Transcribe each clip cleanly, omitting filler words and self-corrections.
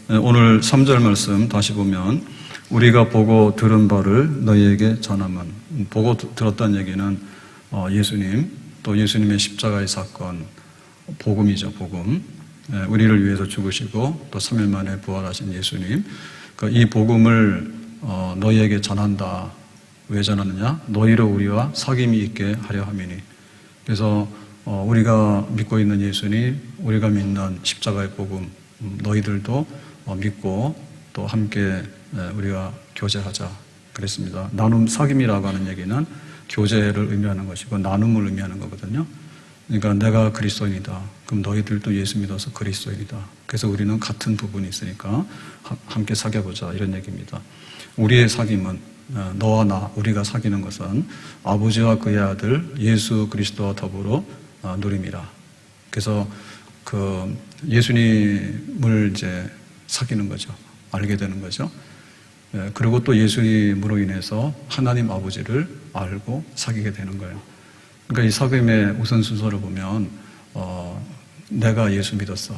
오늘 3절 말씀 다시 보면 우리가 보고 들은 바를 너희에게 전함은, 보고 들었다는 얘기는 예수님, 또 예수님의 십자가의 사건, 복음이죠. 복음. 우리를 위해서 죽으시고 또 3일 만에 부활하신 예수님, 이 복음을 너희에게 전한다. 왜 전하느냐? 너희로 우리와 사귐이 있게 하려 함이니. 그래서 우리가 믿고 있는 예수님, 우리가 믿는 십자가의 복음, 너희들도 믿고 또 함께 우리가 교제하자 그랬습니다. 나눔 사귐이라고 하는 얘기는 교제를 의미하는 것이고 나눔을 의미하는 거거든요. 그러니까 내가 그리스도인이다. 그럼 너희들도 예수 믿어서 그리스도인이다. 그래서 우리는 같은 부분이 있으니까 함께 사귀어보자 이런 얘기입니다. 우리의 사귐은 너와 나, 우리가 사귀는 것은 아버지와 그의 아들 예수 그리스도와 더불어 누림이라. 그래서 예수님을 이제 사귀는 거죠. 알게 되는 거죠. 그리고 또 예수님으로 인해서 하나님 아버지를 알고 사귀게 되는 거예요. 그러니까 이 사귐의 우선 순서를 보면 내가 예수 믿었어.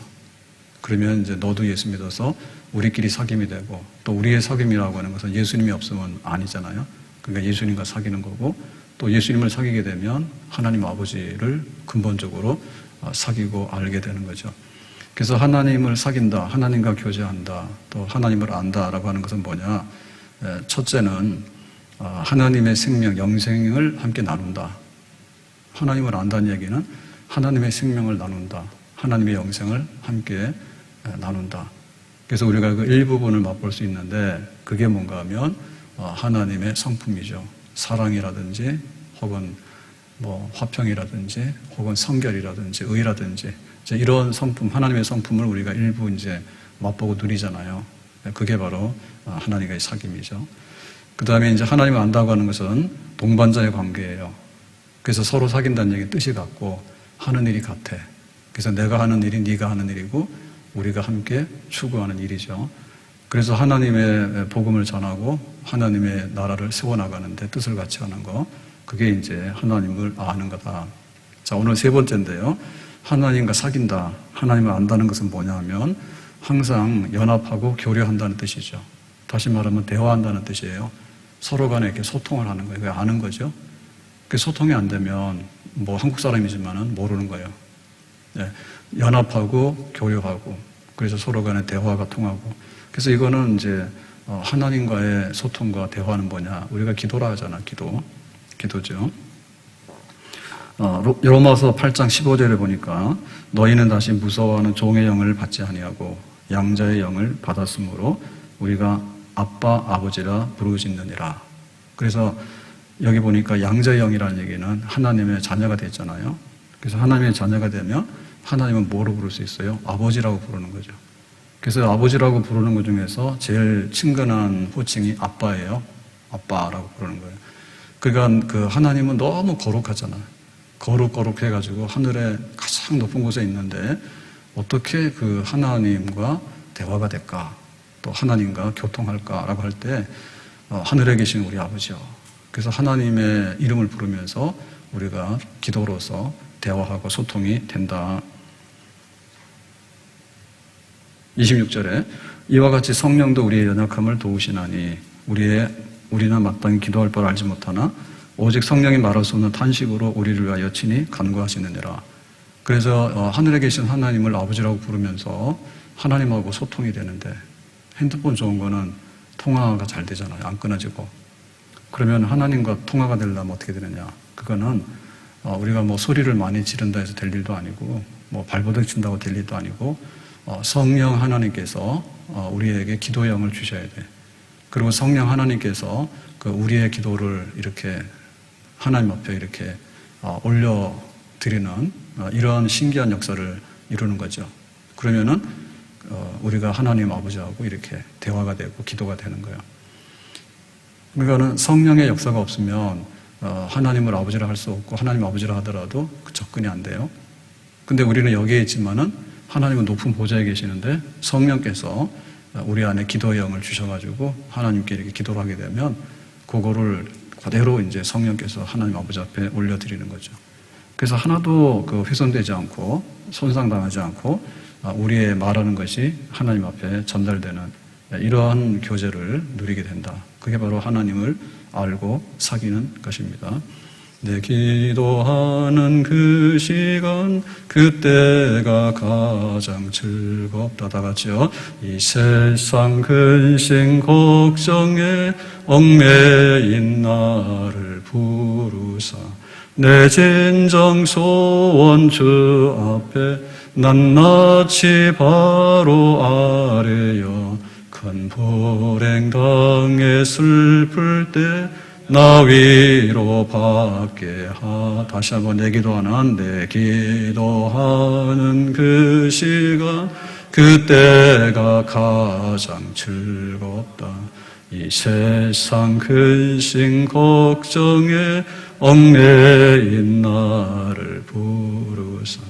그러면 이제 너도 예수 믿어서 우리끼리 사귐이 되고, 또 우리의 사귐이라고 하는 것은 예수님이 없으면 아니잖아요. 그러니까 예수님과 사귀는 거고, 또 예수님을 사귀게 되면 하나님 아버지를 근본적으로 사귀고 알게 되는 거죠. 그래서 하나님을 사귄다, 하나님과 교제한다, 또 하나님을 안다라고 하는 것은 뭐냐? 첫째는 하나님의 생명, 영생을 함께 나눈다. 하나님을 안다는 얘기는 하나님의 생명을 나눈다. 하나님의 영생을 함께 나눈다. 그래서 우리가 그 일부분을 맛볼 수 있는데 그게 뭔가 하면 하나님의 성품이죠. 사랑이라든지 혹은 화평이라든지 혹은 성결이라든지 의라든지 이런 성품, 하나님의 성품을 우리가 일부 이제 맛보고 누리잖아요. 그게 바로 하나님과의 사귐이죠. 그 다음에 이제 하나님을 안다고 하는 것은 동반자의 관계예요. 그래서 서로 사귄다는 얘기 뜻이 같고 하는 일이 같아. 그래서 내가 하는 일이 네가 하는 일이고 우리가 함께 추구하는 일이죠. 그래서 하나님의 복음을 전하고 하나님의 나라를 세워나가는데 뜻을 같이 하는 거, 그게 이제 하나님을 아는 거다. 자, 오늘 세 번째인데요. 하나님과 사귄다, 하나님을 안다는 것은 뭐냐 하면 항상 연합하고 교류한다는 뜻이죠. 다시 말하면 대화한다는 뜻이에요. 서로 간에 이렇게 소통을 하는 거예요. 그게 아는 거죠. 그 소통이 안 되면 한국 사람이지만은 모르는 거예요. 네. 연합하고 교류하고, 그래서 서로 간에 대화가 통하고. 그래서 이거는 이제 하나님과의 소통과 대화는 뭐냐? 우리가 기도라 하잖아. 기도죠. 로마서 8장 15절에 보니까 너희는 다시 무서워하는 종의 영을 받지 아니하고 양자의 영을 받았으므로 우리가 아빠 아버지라 부르짖느니라. 그래서 여기 보니까 양자의 영이라는 얘기는 하나님의 자녀가 됐잖아요. 그래서 하나님의 자녀가 되면 하나님은 뭐로 부를 수 있어요? 아버지라고 부르는 거죠. 그래서 아버지라고 부르는 것 중에서 제일 친근한 호칭이 아빠예요. 아빠라고 부르는 거예요. 그러니까 그 하나님은 너무 거룩하잖아요. 거룩해가지고 하늘에 가장 높은 곳에 있는데 어떻게 그 하나님과 대화가 될까? 또 하나님과 교통할까라고 할 때 하늘에 계신 우리 아버지요. 그래서 하나님의 이름을 부르면서 우리가 기도로서 대화하고 소통이 된다. 26절에 이와 같이 성령도 우리의 연약함을 도우시나니 우리는 마땅히 기도할 바를 알지 못하나 오직 성령이 말할 수 없는 탄식으로 우리를 위하여 친히 간구하시느니라. 그래서 하늘에 계신 하나님을 아버지라고 부르면서 하나님하고 소통이 되는데, 핸드폰 좋은 거는 통화가 잘 되잖아요. 안 끊어지고. 그러면 하나님과 통화가 되려면 어떻게 되느냐? 그거는 우리가 소리를 많이 지른다 해서 될 일도 아니고 발버둥 친다고 될 일도 아니고 성령 하나님께서 우리에게 기도의 영을 주셔야 돼. 그리고 성령 하나님께서 우리의 기도를 이렇게 하나님 앞에 이렇게 올려드리는 이러한 신기한 역사를 이루는 거죠. 그러면은 우리가 하나님 아버지하고 이렇게 대화가 되고 기도가 되는 거예요. 그러니까는 성령의 역사가 없으면 하나님을 아버지라 할 수 없고 하나님 아버지라 하더라도 접근이 안 돼요. 근데 우리는 여기에 있지만은 하나님은 높은 보좌에 계시는데 성령께서 우리 안에 기도의 영을 주셔가지고 하나님께 이렇게 기도를 하게 되면 그거를 그대로 이제 성령께서 하나님 아버지 앞에 올려드리는 거죠. 그래서 하나도 훼손되지 않고 손상당하지 않고 우리의 말하는 것이 하나님 앞에 전달되는 이러한 교제를 누리게 된다. 그게 바로 하나님을 알고 사귀는 것입니다. 내 기도하는 그 시간 그때가 가장 즐겁다. 다 같이요. 이 세상 근심 걱정에 얽매인 나를 부르사 내 진정 소원 주 앞에 낱낱이 바로 아뢰어 큰 불행 당해 슬플 때 나 위로 받게 다시 한번 내 기도하는 그 시간 그때가 가장 즐겁다. 이 세상 근심 걱정에 얽매인 나를 부르사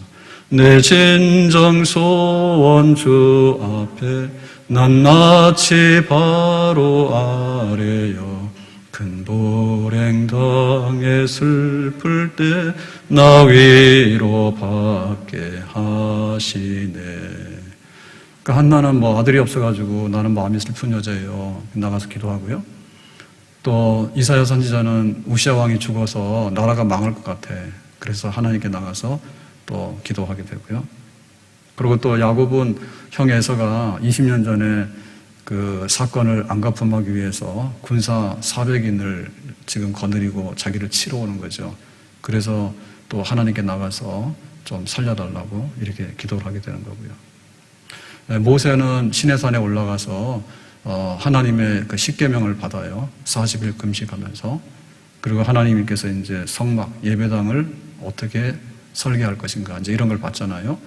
내 진정 소원 주 앞에 낱낱이 바로 아뢰어 큰 불행 당해 슬플 때 나 위로 받게 하시네. 그러니까 한나는 아들이 없어가지고 나는 마음이 슬픈 여자예요. 나가서 기도하고요. 또 이사야 선지자는 우시아 왕이 죽어서 나라가 망할 것 같아. 그래서 하나님께 나가서 또 기도하게 되고요. 그리고 또 야곱은 형 에서가 20년 전에 그 사건을 안갚음하기 위해서 군사 400인을 지금 거느리고 자기를 치러 오는 거죠. 그래서 또 하나님께 나가서 좀 살려달라고 이렇게 기도를 하게 되는 거고요. 모세는 시내산에 올라가서 하나님의 그 십계명을 받아요. 40일 금식하면서. 그리고 하나님께서 이제 성막 예배당을 어떻게 설계할 것인가 이제 이런 걸 봤잖아요.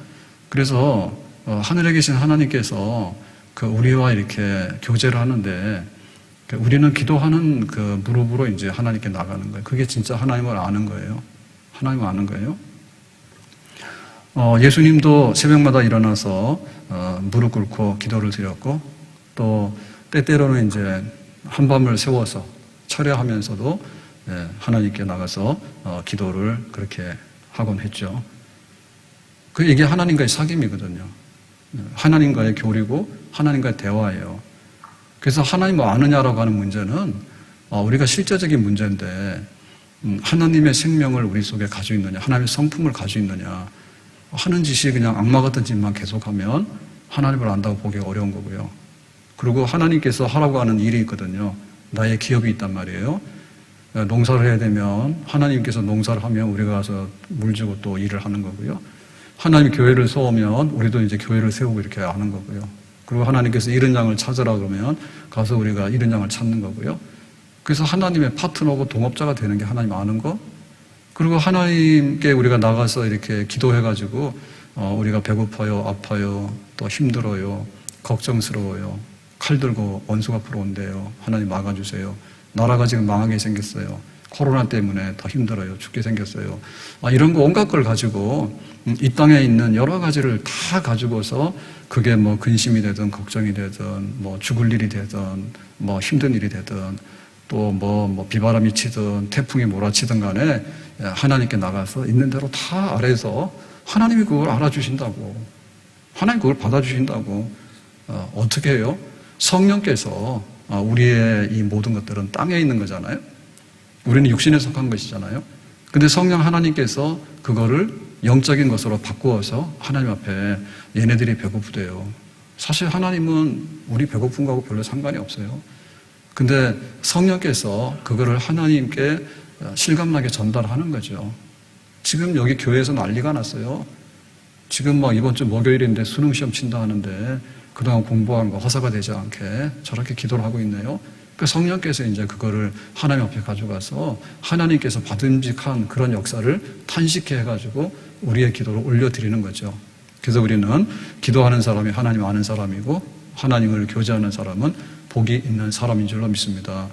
그래서 하늘에 계신 하나님께서 그 우리와 이렇게 교제를 하는데 우리는 기도하는 그 무릎으로 이제 하나님께 나가는 거예요. 그게 진짜 하나님을 아는 거예요. 하나님을 아는 거예요. 예수님도 새벽마다 일어나서 무릎 꿇고 기도를 드렸고 또 때때로는 이제 한밤을 세워서 철야하면서도 하나님께 나가서 기도를 그렇게 하곤 했죠. 이게 하나님과의 사귐이거든요. 하나님과의 교리고 하나님과의 대화예요. 그래서 하나님을 아느냐라고 하는 문제는 우리가 실제적인 문제인데 하나님의 생명을 우리 속에 가지고 있느냐, 하나님의 성품을 가지고 있느냐 하는 짓이 그냥 악마 같은 짓만 계속하면 하나님을 안다고 보기 어려운 거고요. 그리고 하나님께서 하라고 하는 일이 있거든요. 나의 기업이 있단 말이에요. 농사를 해야 되면 하나님께서 농사를 하면 우리가 가서 물 주고 또 일을 하는 거고요. 하나님이 교회를 세우면 우리도 이제 교회를 세우고 이렇게 하는 거고요. 그리고 하나님께서 이른 양을 찾으라 그러면 가서 우리가 이른 양을 찾는 거고요. 그래서 하나님의 파트너고 동업자가 되는 게 하나님 아는 거. 그리고 하나님께 우리가 나가서 이렇게 기도해가지고 우리가 배고파요, 아파요, 또 힘들어요, 걱정스러워요, 칼 들고 원수가 앞으로 온대요. 하나님 막아주세요. 나라가 지금 망하게 생겼어요. 코로나 때문에 더 힘들어요. 죽게 생겼어요. 이런 거 온갖 걸 가지고 이 땅에 있는 여러 가지를 다 가지고서 그게 근심이 되든 걱정이 되든 죽을 일이 되든 힘든 일이 되든 또 비바람이 치든 태풍이 몰아치든 간에 하나님께 나가서 있는 대로 다 아래서 하나님이 그걸 알아주신다고. 하나님 그걸 받아주신다고. 어떻게 해요? 성령께서 우리의 이 모든 것들은 땅에 있는 거잖아요. 우리는 육신에 속한 것이잖아요. 근데 성령 하나님께서 그거를 영적인 것으로 바꾸어서 하나님 앞에 얘네들이 배고프대요. 사실 하나님은 우리 배고픈 거하고 별로 상관이 없어요. 근데 성령께서 그거를 하나님께 실감나게 전달하는 거죠. 지금 여기 교회에서 난리가 났어요. 지금 이번 주 목요일인데 수능 시험 친다 하는데 그동안 공부한 거 허사가 되지 않게 저렇게 기도를 하고 있네요. 그 성령께서 이제 그거를 하나님 앞에 가져가서 하나님께서 받음직한 그런 역사를 탄식해 해가지고 우리의 기도를 올려드리는 거죠. 그래서 우리는 기도하는 사람이 하나님 아는 사람이고 하나님을 교제하는 사람은 복이 있는 사람인 줄로 믿습니다.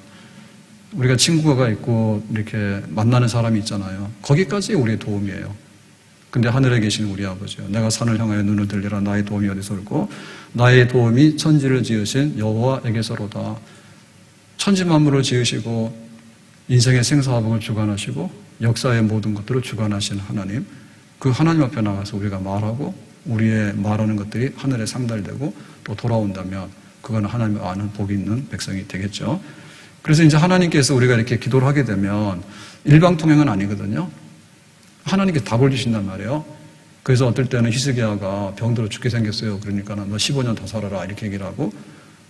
우리가 친구가 있고 이렇게 만나는 사람이 있잖아요. 거기까지 우리의 도움이에요. 근데 하늘에 계신 우리 아버지요, 내가 산을 향하여 눈을 들리라. 나의 도움이 어디서 올고 나의 도움이 천지를 지으신 여호와에게서로다. 천지 만물을 지으시고 인생의 생사화복을 주관하시고 역사의 모든 것들을 주관하신 하나님, 그 하나님 앞에 나가서 우리가 말하고 우리의 말하는 것들이 하늘에 상달되고 또 돌아온다면 그거는 하나님의 아는 복이 있는 백성이 되겠죠. 그래서 이제 하나님께서 우리가 이렇게 기도를 하게 되면 일방통행은 아니거든요. 하나님께 답을 주신단 말이에요. 그래서 어떨 때는 히스기야가 병들어 죽게 생겼어요. 그러니까 너 15년 더 살아라 이렇게 얘기를 하고,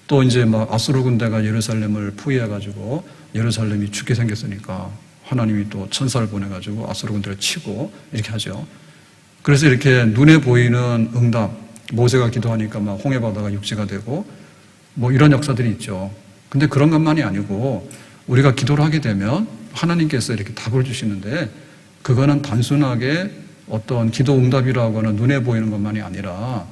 또 이제 막 아수르 군대가 예루살렘을 포위해가지고 예루살렘이 죽게 생겼으니까 하나님이 또 천사를 보내가지고 아수르 군대를 치고 이렇게 하죠. 그래서 이렇게 눈에 보이는 응답, 모세가 기도하니까 막 홍해 바다가 육지가 되고 뭐 이런 역사들이 있죠. 근데 그런 것만이 아니고 우리가 기도를 하게 되면 하나님께서 이렇게 답을 주시는데, 그거는 단순하게 어떤 기도 응답이라고 하는 눈에 보이는 것만이 아니라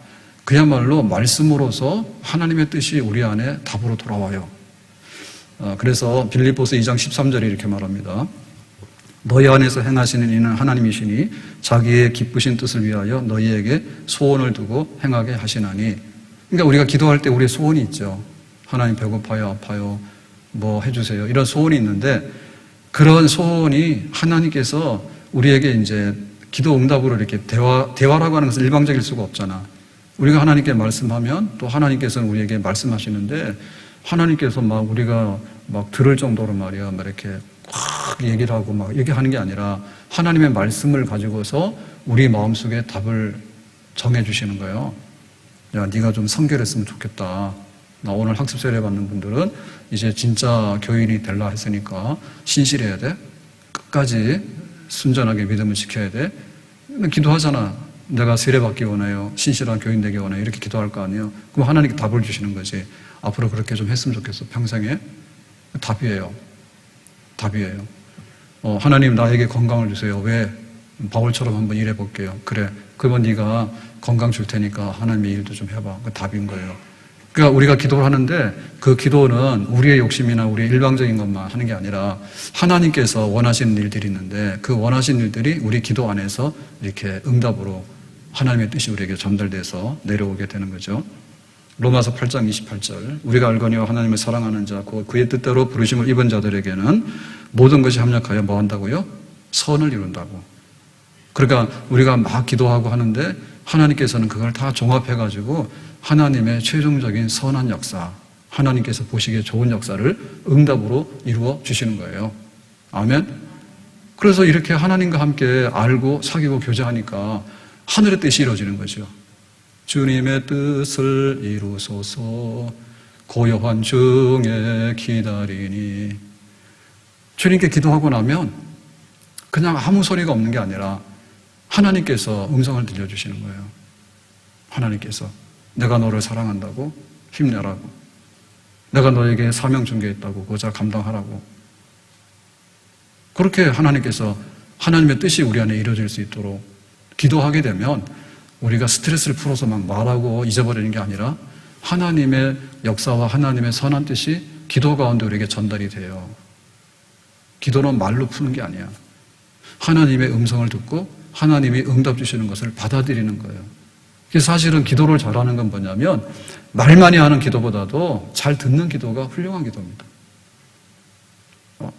그야말로 말씀으로서 하나님의 뜻이 우리 안에 답으로 돌아와요. 그래서 빌립보서 2장 13절에 이렇게 말합니다. 너희 안에서 행하시는 이는 하나님이시니 자기의 기쁘신 뜻을 위하여 너희에게 소원을 두고 행하게 하시나니. 그러니까 우리가 기도할 때 우리의 소원이 있죠. 하나님 배고파요, 아파요, 뭐 해주세요, 이런 소원이 있는데, 그런 소원이 하나님께서 우리에게 이제 기도 응답으로 이렇게 대화라고 하는 것은 일방적일 수가 없잖아. 우리가 하나님께 말씀하면 또 하나님께서는 우리에게 말씀하시는데, 하나님께서 막 우리가 막 들을 정도로 말이야, 막 이렇게 확 얘기를 하고 막 얘기하는 게 아니라 하나님의 말씀을 가지고서 우리 마음속에 답을 정해주시는 거예요. 야, 네가 좀 성결했으면 좋겠다. 나 오늘 학습 세례 받는 분들은 이제 진짜 교인이 되려 했으니까 신실해야 돼. 끝까지 순전하게 믿음을 지켜야 돼. 기도하잖아. 내가 세례 받기 원해요. 신실한 교인 되기 원해요. 이렇게 기도할 거 아니에요. 그럼 하나님께 답을 주시는 거지. 앞으로 그렇게 좀 했으면 좋겠어. 평생에. 답이에요. 답이에요. 하나님 나에게 건강을 주세요. 왜? 바울처럼 한번 일해 볼게요. 그래. 그러면 네가 건강 줄 테니까 하나님의 일도 좀 해봐. 그 답인 거예요. 그러니까 우리가 기도를 하는데 그 기도는 우리의 욕심이나 우리의 일방적인 것만 하는 게 아니라 하나님께서 원하시는 일들이 있는데, 그 원하시는 일들이 우리 기도 안에서 이렇게 응답으로 하나님의 뜻이 우리에게 전달돼서 내려오게 되는 거죠. 로마서 8장 28절, 우리가 알거니와 하나님을 사랑하는 자 그의 뜻대로 부르심을 입은 자들에게는 모든 것이 합력하여 뭐 한다고요? 선을 이룬다고. 그러니까 우리가 막 기도하고 하는데 하나님께서는 그걸 다 종합해가지고 하나님의 최종적인 선한 역사, 하나님께서 보시기에 좋은 역사를 응답으로 이루어 주시는 거예요. 아멘. 그래서 이렇게 하나님과 함께 알고 사귀고 교제하니까 하늘의 뜻이 이루어지는 거죠. 주님의 뜻을 이루소서 고요한 중에 기다리니. 주님께 기도하고 나면 그냥 아무 소리가 없는 게 아니라 하나님께서 음성을 들려주시는 거예요. 하나님께서 내가 너를 사랑한다고, 힘내라고, 내가 너에게 사명 중개했다고, 그거 잘 감당하라고. 그렇게 하나님께서 하나님의 뜻이 우리 안에 이루어질 수 있도록 기도하게 되면 우리가 스트레스를 풀어서 막 말하고 잊어버리는 게 아니라 하나님의 역사와 하나님의 선한 뜻이 기도 가운데 우리에게 전달이 돼요. 기도는 말로 푸는 게 아니야. 하나님의 음성을 듣고 하나님이 응답 주시는 것을 받아들이는 거예요. 그래서 사실은 기도를 잘하는 건 뭐냐면 말 많이 하는 기도보다도 잘 듣는 기도가 훌륭한 기도입니다.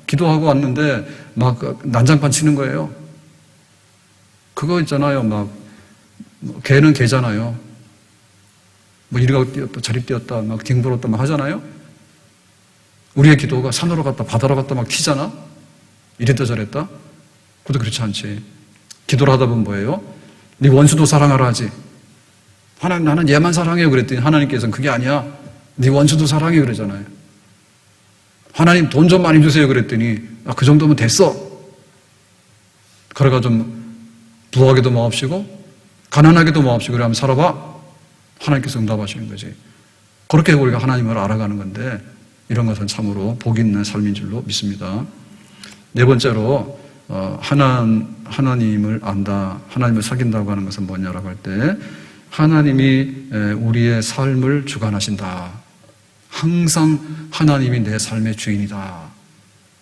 기도하고 왔는데 막 난장판 치는 거예요. 그거 있잖아요. 막 개는 개잖아요. 뭐 이리가 뛰었다 저리 뛰었다 막 뒹굴었다 막 하잖아요. 우리의 기도가 산으로 갔다 바다로 갔다 막 튀잖아. 이랬다 저랬다. 그것도 그렇지 않지. 기도를 하다 보면 뭐예요? 네 원수도 사랑하라 하지. 하나님 나는 얘만 사랑해요 그랬더니 하나님께서는 그게 아니야. 네 원수도 사랑해 그러잖아요. 하나님 돈 좀 많이 주세요 그랬더니 그 정도면 됐어. 그래가 좀 부하게도 마옵시고 가난하게도 마옵시고 그래 한번 살아봐. 하나님께서 응답하시는 거지. 그렇게 우리가 하나님을 알아가는 건데 이런 것은 참으로 복 있는 삶인 줄로 믿습니다. 네 번째로 하나님을 안다, 하나님을 사귄다고 하는 것은 뭐냐라고 할 때 하나님이 우리의 삶을 주관하신다. 항상 하나님이 내 삶의 주인이다.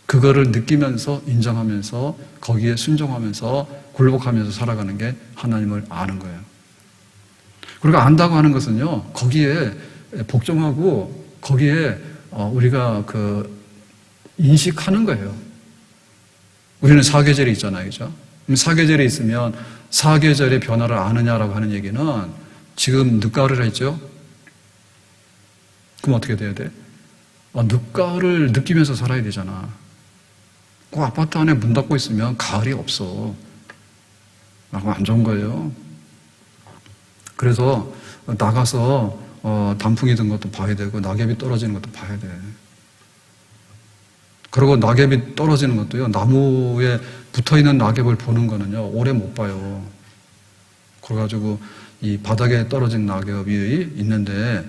그거를 느끼면서 인정하면서 거기에 순종하면서 굴복하면서 살아가는 게 하나님을 아는 거예요. 그리고 안다고 하는 것은요, 거기에 복종하고 거기에 우리가 인식하는 거예요. 우리는 사계절이 있잖아요, 그죠? 사계절이 있으면 사계절의 변화를 아느냐라고 하는 얘기는 지금 늦가을을 했죠? 그럼 어떻게 돼야 돼? 늦가을을 느끼면서 살아야 되잖아. 그 아파트 안에 문 닫고 있으면 가을이 없어. 그럼 안 좋은 거예요. 그래서 나가서 단풍이 든 것도 봐야 되고 낙엽이 떨어지는 것도 봐야 돼. 그리고 낙엽이 떨어지는 것도요, 나무에 붙어있는 낙엽을 보는 거는요, 오래 못 봐요. 그래가지고 이 바닥에 떨어진 낙엽이 있는데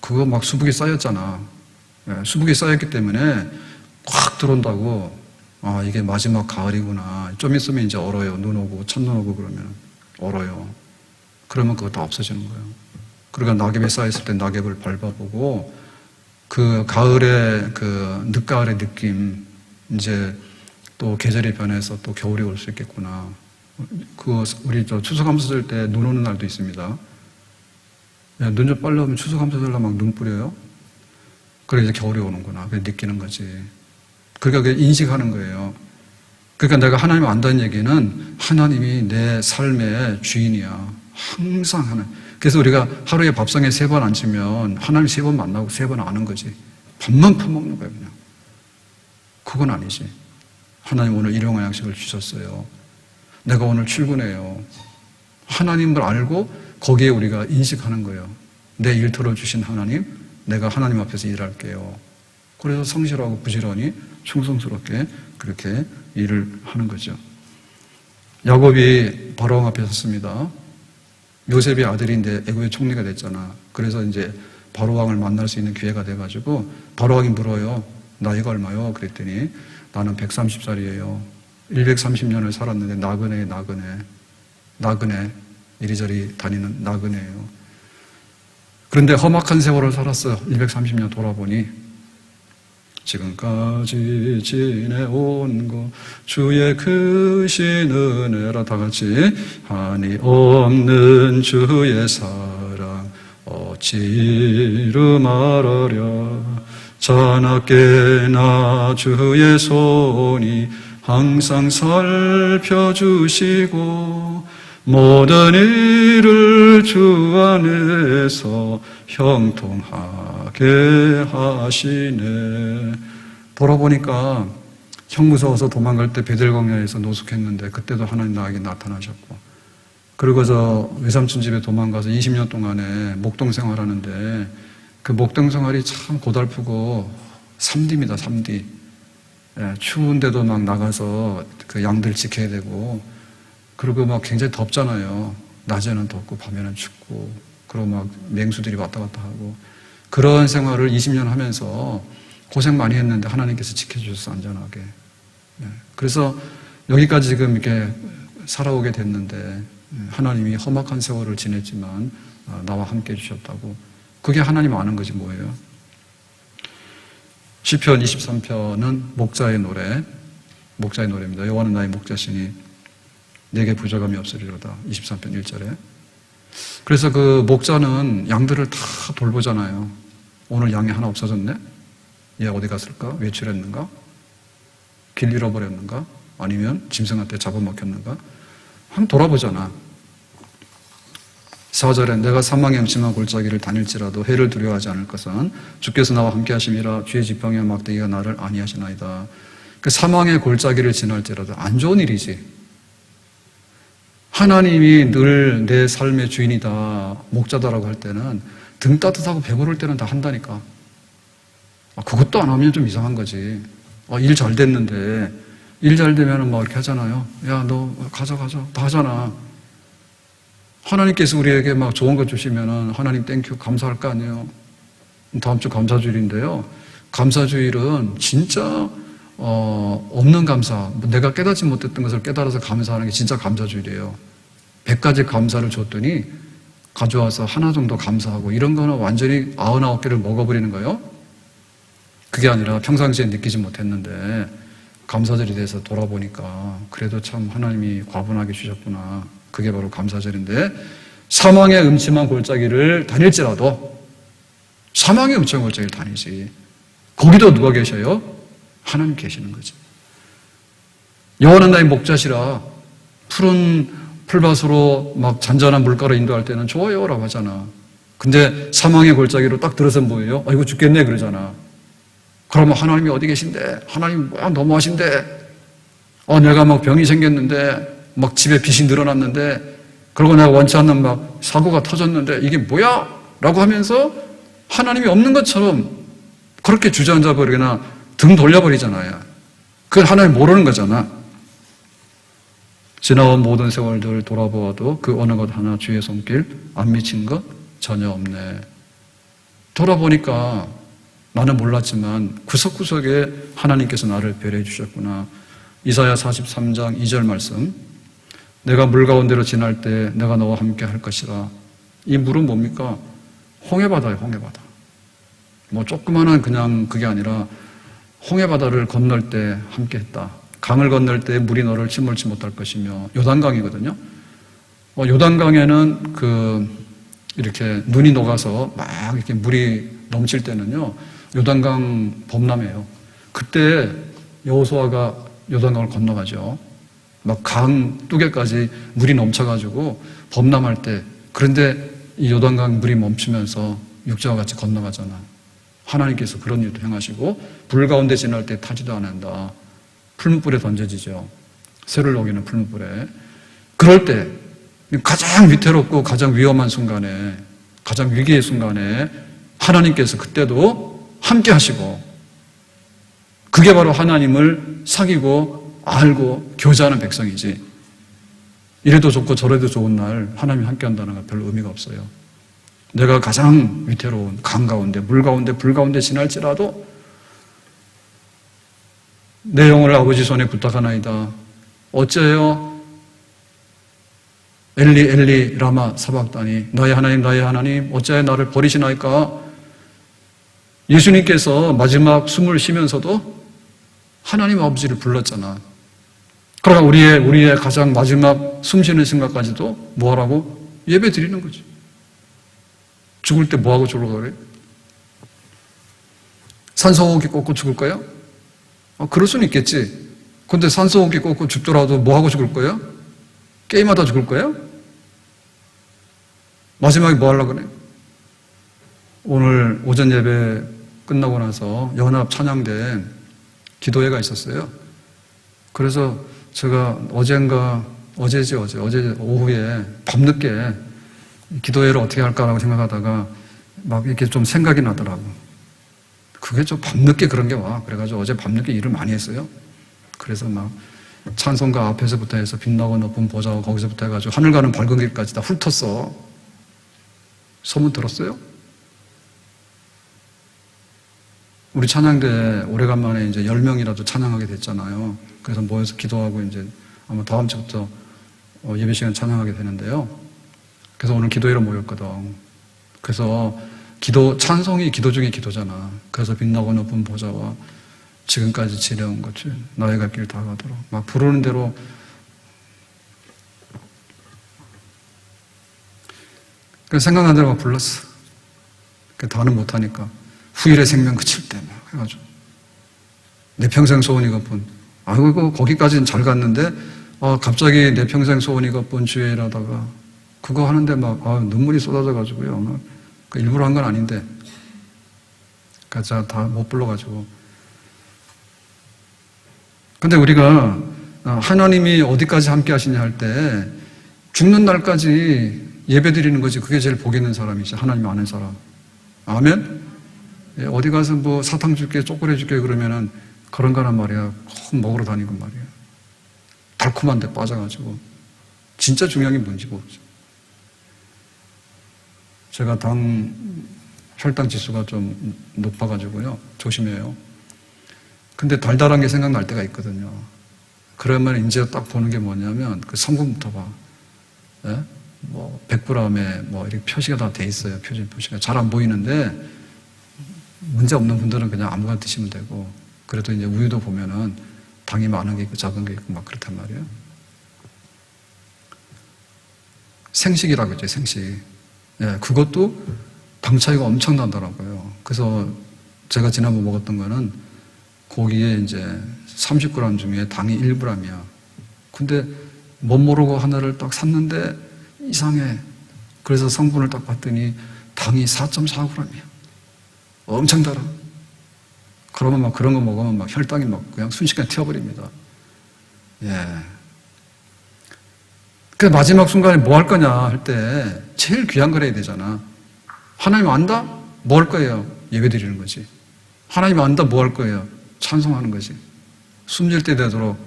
그거 막 수북이 쌓였잖아. 수북이 쌓였기 때문에 확 들어온다고, 이게 마지막 가을이구나. 좀 있으면 이제 얼어요. 눈 오고 첫눈 오고 그러면 얼어요. 그러면 그거 다 없어지는 거예요. 그러니까 낙엽이 쌓였을 때 낙엽을 밟아보고 그 가을의 그 늦가을의 느낌, 이제 또 계절이 변해서 또 겨울이 올 수 있겠구나. 우리 추수감사 절 때 눈 오는 날도 있습니다. 눈 좀 빨리 오면 추수감사 절날 막 눈 뿌려요. 그래 이제 겨울이 오는구나. 그래 느끼는 거지. 그러니까 인식하는 거예요. 그러니까 내가 하나님을 안다는 얘기는 하나님이 내 삶의 주인이야. 항상 하나님. 그래서 우리가 하루에 밥상에 3번 앉으면 하나님 3번 만나고 3번 아는 거지. 밥만 퍼먹는 거야 그냥. 그건 아니지. 하나님 오늘 일용할 양식을 주셨어요. 내가 오늘 출근해요. 하나님을 알고 거기에 우리가 인식하는 거예요. 내 일터를 주신 하나님, 내가 하나님 앞에서 일할게요. 그래서 성실하고 부지런히 충성스럽게 그렇게 일을 하는 거죠. 야곱이 바로왕 앞에 섰습니다. 요셉의 아들인데 애굽의 총리가 됐잖아. 그래서 이제 바로왕을 만날 수 있는 기회가 돼가지고 바로왕이 물어요. 나이가 얼마요? 그랬더니 나는 130살이에요. 130년을 살았는데 나그네 이리저리 다니는 나그네예요. 그런데 험악한 세월을 살았어요. 230년 돌아보니 지금까지 지내온 것 주의 크신 은혜라. 다 같이 한이 없는 주의 사랑 어찌 이루 말하랴. 자나깨나 주의 손이 항상 살펴주시고 모든 일을 주 안에서 형통하게 하시네. 돌아보니까 형 무서워서 도망갈 때 베델광야에서 노숙했는데 그때도 하나님 나에게 나타나셨고, 그리고 저 외삼촌 집에 도망가서 20년 동안에 목동 생활하는데 그 목동 생활이 참 고달프고 3D입니다. 3D. 추운데도 막 나가서 그 양들 지켜야 되고, 그리고 막 굉장히 덥잖아요. 낮에는 덥고 밤에는 춥고, 그리고 막 맹수들이 왔다 갔다 하고, 그런 생활을 20년 하면서 고생 많이 했는데 하나님께서 지켜주셔서 안전하게. 그래서 여기까지 지금 이렇게 살아오게 됐는데 하나님이 험악한 세월을 지냈지만 나와 함께 해주셨다고. 그게 하나님 아는 거지 뭐예요. 시편 23편은 목자의 노래입니다. 여호와는 나의 목자시니 내게 부족함이 없으리로다. 23편 1절에. 그래서 그 목자는 양들을 다 돌보잖아요. 오늘 양이 하나 없어졌네? 얘 어디 갔을까? 외출했는가? 길 잃어버렸는가? 아니면 짐승한테 잡아먹혔는가? 한번 돌아보잖아. 4절에 내가 사망의 음침한 골짜기를 다닐지라도 해를 두려워하지 않을 것은 주께서 나와 함께 하심이라. 주의 지팡이와 막대기가 나를 안위하시나이다. 그 사망의 골짜기를 지날지라도 안 좋은 일이지. 하나님이 늘 내 삶의 주인이다, 목자다라고 할 때는 등 따뜻하고 배부를 때는 다 한다니까. 그것도 안 하면 좀 이상한 거지. 일 잘 됐는데, 일 잘 되면 막 이렇게 하잖아요. 야, 너 가자. 다 하잖아. 하나님께서 우리에게 막 좋은 거 주시면은 하나님 땡큐 감사할 거 아니에요. 다음 주 감사주일인데요. 감사주일은 진짜 없는 감사, 내가 깨닫지 못했던 것을 깨달아서 감사하는 게 진짜 감사주일이에요. 100가지 감사를 줬더니 가져와서 하나 정도 감사하고, 이런 거는 완전히 99개를 먹어버리는 거예요. 그게 아니라 평상시에 느끼지 못했는데 감사절이 돼서 돌아보니까 그래도 참 하나님이 과분하게 주셨구나. 그게 바로 감사절인데, 사망의 음침한 골짜기를 다닐지라도, 사망의 음침한 골짜기를 다니지. 거기도 누가 계셔요? 하나님 계시는 거죠. 여호와는 나의 목자시라. 푸른 풀밭으로 막 잔잔한 물가로 인도할 때는 좋아요 라고 하잖아. 근데 사망의 골짜기로 딱 들어서 뭐예요? 아이고 죽겠네 그러잖아. 그러면 하나님이 어디 계신데? 하나님 뭐야 너무하신데? 내가 막 병이 생겼는데 막 집에 빚이 늘어났는데 그리고 내가 원치 않는 막 사고가 터졌는데 이게 뭐야? 라고 하면서 하나님이 없는 것처럼 그렇게 주저앉아 버리거나 등 돌려버리잖아요. 그걸 하나님 모르는 거잖아. 지나온 모든 세월들 돌아보아도 그 어느 것 하나 주의 손길 안 미친 것 전혀 없네. 돌아보니까 나는 몰랐지만 구석구석에 하나님께서 나를 배려해 주셨구나. 이사야 43장 2절 말씀. 내가 물 가운데로 지날 때 내가 너와 함께 할 것이라. 이 물은 뭡니까? 홍해바다예요, 홍해바다. 뭐 조그마한 그냥 그게 아니라 홍해바다를 건널 때 함께 했다. 강을 건널 때 물이 너를 침몰치 못할 것이며, 요단강이거든요. 요단강에는 이렇게 눈이 녹아서 막 이렇게 물이 넘칠 때는요, 요단강 범람해요. 그때 여호수아가 요단강을 건너가죠. 막 강 뚜개까지 물이 넘쳐가지고 범람할 때, 그런데 이 요단강 물이 멈추면서 육지와 같이 건너가잖아. 하나님께서 그런 일도 행하시고, 불 가운데 지날 때 타지도 않는다. 풀무불에 던져지죠. 새를 녹이는 풀무불에. 그럴 때 가장 위태롭고 가장 위험한 순간에, 가장 위기의 순간에 하나님께서 그때도 함께 하시고, 그게 바로 하나님을 사귀고 알고 교제하는 백성이지. 이래도 좋고 저래도 좋은 날 하나님이 함께 한다는 건 별로 의미가 없어요. 내가 가장 위태로운 강 가운데, 물 가운데, 불 가운데 지날지라도 내 영혼을 아버지 손에 부탁하나이다. 어째요? 엘리 엘리 라마 사박다니, 나의 하나님 어째 나를 버리시나이까? 예수님께서 마지막 숨을 쉬면서도 하나님 아버지를 불렀잖아. 그러나 우리의 가장 마지막 숨 쉬는 순간까지도 뭐하라고? 예배 드리는 거지. 죽을 때 뭐하고 죽을 거래? 산소호흡기 꽂고 죽을 거야? 그럴 수는 있겠지. 근데 산소호흡기 꽂고 죽더라도 뭐하고 죽을 거야? 게임하다 죽을 거야? 마지막에 뭐 하려고 그래? 오늘 오전 예배 끝나고 나서 연합 찬양대 기도회가 있었어요. 그래서 제가 어제 오후에 밤늦게 기도회를 어떻게 할까라고 생각하다가 막 이렇게 좀 생각이 나더라고. 그게 좀 밤늦게 그런 게 와. 그래가지고 어제 밤늦게 일을 많이 했어요. 그래서 막 찬송가 앞에서부터 해서 빛나고 높은 보좌 거기서부터 해가지고 하늘 가는 밝은 길까지 다 훑었어. 소문 들었어요? 우리 찬양대 오래간만에 이제 10명이라도 찬양하게 됐잖아요. 그래서 모여서 기도하고 이제 아마 다음 주부터 예배 시간 찬양하게 되는데요. 그래서 오늘 기도회로 모였거든. 그래서 찬송이 기도 중에 기도잖아. 그래서 빛나고 높은 보좌와 지금까지 지내온 것을 나의 갈 길 다 가도록 막 부르는 대로. 그래서 생각난 대로 막 불렀어. 다는 못하니까. 후일의 생명 그칠 때 막 해가지고. 내 평생 소원 이것뿐. 아이고, 거기까지는 잘 갔는데, 갑자기 내 평생 소원 이것뿐 주의 일하다가, 그거 하는데 막, 눈물이 쏟아져가지고요. 일부러 한 건 아닌데. 제가 다 못 불러가지고. 근데 우리가 하나님이 어디까지 함께 하시냐 할 때, 죽는 날까지 예배 드리는 거지. 그게 제일 복 있는 사람이지. 하나님 아는 사람. 아멘? 어디 가서 뭐 사탕 줄게, 초콜릿 줄게 그러면은 그런 거란 말이야. 꼭 먹으러 다니고 말이야. 달콤한 데 빠져가지고. 진짜 중요한 게 뭔지 모르죠. 제가 혈당 지수가 좀 높아가지고요. 조심해요. 근데 달달한 게 생각날 때가 있거든요. 그러면 이제 딱 보는 게 뭐냐면 그 성분부터 봐. 예? 뭐 100g에 뭐 이렇게 표시가 다 돼 있어요. 표시가 잘 안 보이는데 문제 없는 분들은 그냥 아무거나 드시면 되고, 그래도 이제 우유도 보면은 당이 많은 게 있고 작은 게 있고 막 그렇단 말이에요. 생식이라고 했죠, 생식. 예, 그것도 당 차이가 엄청 나더라고요. 그래서 제가 지난번 먹었던 거는 고기에 이제 30g 중에 당이 1g이야. 근데 못 모르고 하나를 딱 샀는데 이상해. 그래서 성분을 딱 봤더니 당이 4.4g이야. 엄청 달아. 그러면 막 그런 거 먹으면 막 혈당이 막 그냥 순식간에 튀어버립니다. 예. 그 마지막 순간에 뭐 할 거냐 할 때 제일 귀한 걸 해야 되잖아. 하나님 안다? 뭐 할 거예요? 예배 드리는 거지. 하나님 안다? 뭐 할 거예요? 찬송하는 거지. 숨질 때 되도록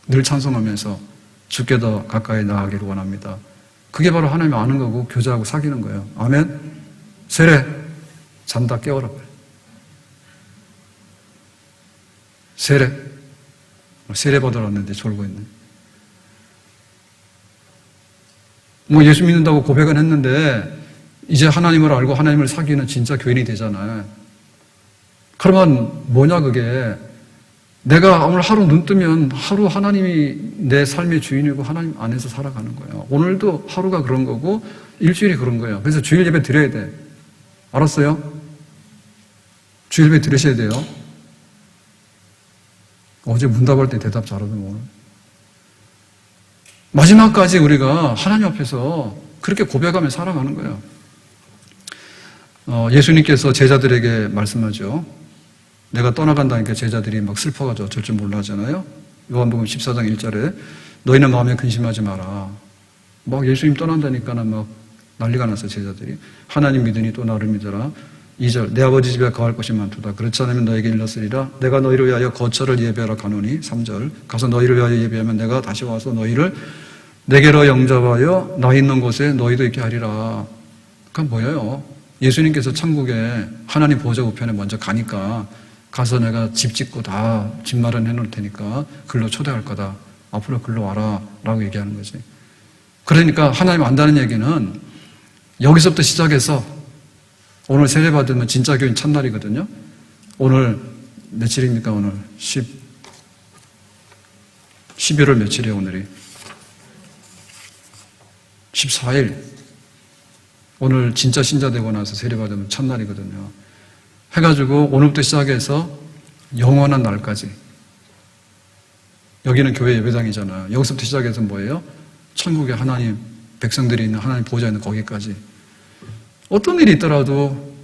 늘 찬송하면서 주께 더 가까이 나아가기를 원합니다. 그게 바로 하나님 아는 거고 교제하고 사귀는 거예요. 아멘? 세례, 잔다 깨워라. 세례 받으러 왔는데 졸고 있네. 뭐 예수 믿는다고 고백은 했는데 이제 하나님을 알고 하나님을 사귀는 진짜 교인이 되잖아요. 그러면 뭐냐 그게, 내가 오늘 하루 눈 뜨면 하루 하나님이 내 삶의 주인이고 하나님 안에서 살아가는 거예요. 오늘도 하루가 그런 거고 일주일이 그런 거예요. 그래서 주일 예배 드려야 돼. 알았어요? 주일 예배 드리셔야 돼요. 어제 문답할 때 대답 잘하더니 오늘 마지막까지 우리가 하나님 앞에서 그렇게 고백하며 살아가는 거예요. 예수님께서 제자들에게 말씀하죠. 내가 떠나간다니까 제자들이 막 슬퍼가지고 어쩔 줄 몰라 하잖아요. 요한복음 14장 1절에 너희는 마음에 근심하지 마라. 막 예수님 떠난다니까는 막 난리가 났어요, 제자들이. 하나님 믿으니 또 나를 믿어라. 2절 내 아버지 집에 거할 것이 많도다. 그렇지 않으면 너에게 일렀으리라. 내가 너희를 위하여 거처를 예배하러 가노니. 3절 가서 너희를 위하여 예배하면 내가 다시 와서 너희를 내게로 영접하여 나 있는 곳에 너희도 있게 하리라. 그건 뭐예요? 예수님께서 천국에 하나님 보좌 우편에 먼저 가니까 가서 내가 집 짓고 다 집 마련해 놓을 테니까 글로 초대할 거다. 앞으로 글로 와라 라고 얘기하는 거지. 그러니까 하나님 안다는 얘기는 여기서부터 시작해서 오늘 세례 받으면 진짜 교인 첫날이거든요. 오늘 며칠입니까? 오늘 11월 며칠이에요 오늘이? 14일. 오늘 진짜 신자 되고 나서 세례 받으면 첫날이거든요. 해가지고 오늘부터 시작해서 영원한 날까지. 여기는 교회 예배당이잖아요. 여기서부터 시작해서 뭐예요? 천국에 하나님 백성들이 있는 하나님 보좌 있는 거기까지. 어떤 일이 있더라도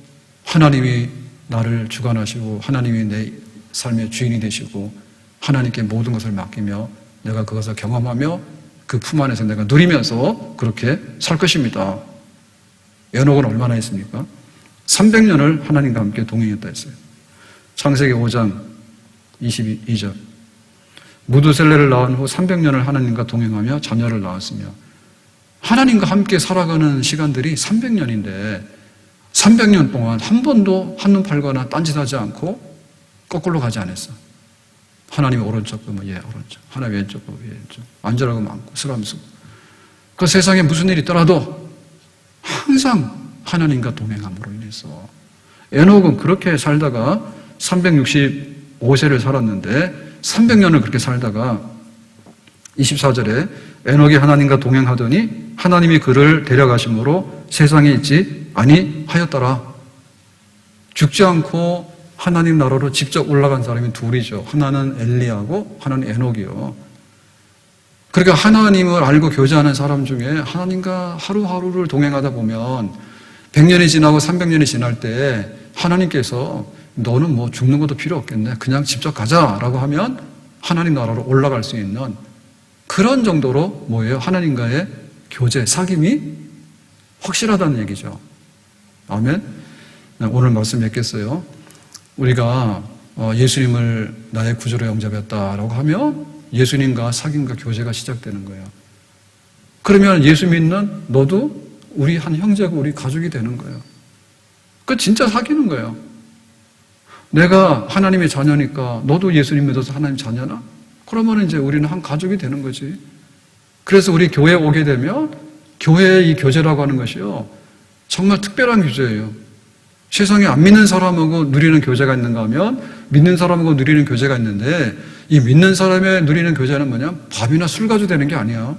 하나님이 나를 주관하시고 하나님이 내 삶의 주인이 되시고 하나님께 모든 것을 맡기며 내가 그것을 경험하며 그 품 안에서 내가 누리면서 그렇게 살 것입니다. 에녹은 얼마나 했습니까? 300년을 하나님과 함께 동행했다 했어요. 창세기 5장 22절 무두셀레를 낳은 후 300년을 하나님과 동행하며 자녀를 낳았으며 하나님과 함께 살아가는 시간들이 300년인데 300년 동안 한 번도 한눈 팔거나 딴짓하지 않고 거꾸로 가지 않았어. 하나님 오른쪽 그러면 얘 오른쪽, 하나님 왼쪽 그러면 얘 왼쪽, 앉으라고 많고 쓰라면서 그 세상에 무슨 일이 있더라도 항상 하나님과 동행함으로 인해서 에녹은 그렇게 살다가 365세를 살았는데 300년을 그렇게 살다가 24절에 에녹이 하나님과 동행하더니 하나님이 그를 데려가심으로 세상에 있지 아니하였더라. 죽지 않고 하나님 나라로 직접 올라간 사람이 둘이죠. 하나는 엘리야고 하나는 에녹이요. 그러니까 하나님을 알고 교제하는 사람 중에 하나님과 하루하루를 동행하다 보면 100년이 지나고 300년이 지날 때 하나님께서 너는 뭐 죽는 것도 필요 없겠네. 그냥 직접 가자라고 하면 하나님 나라로 올라갈 수 있는 그런 정도로 뭐예요? 하나님과의 교제, 사귐이 확실하다는 얘기죠. 아멘? 오늘 말씀 맺겠어요. 우리가 예수님을 나의 구주로 영접했다라고 하면 예수님과 사귐과 교제가 시작되는 거예요. 그러면 예수 믿는 너도 우리 한 형제고 우리 가족이 되는 거예요. 그 진짜 사귀는 거예요. 내가 하나님의 자녀니까 너도 예수님 믿어서 하나님 자녀나? 그러면 이제 우리는 한 가족이 되는 거지. 그래서 우리 교회에 오게 되면 교회의 이 교제라고 하는 것이요. 정말 특별한 교제예요. 세상에 안 믿는 사람하고 누리는 교제가 있는가 하면 믿는 사람하고 누리는 교제가 있는데 이 믿는 사람의 누리는 교제는 뭐냐? 밥이나 술 가지고 되는 게 아니야.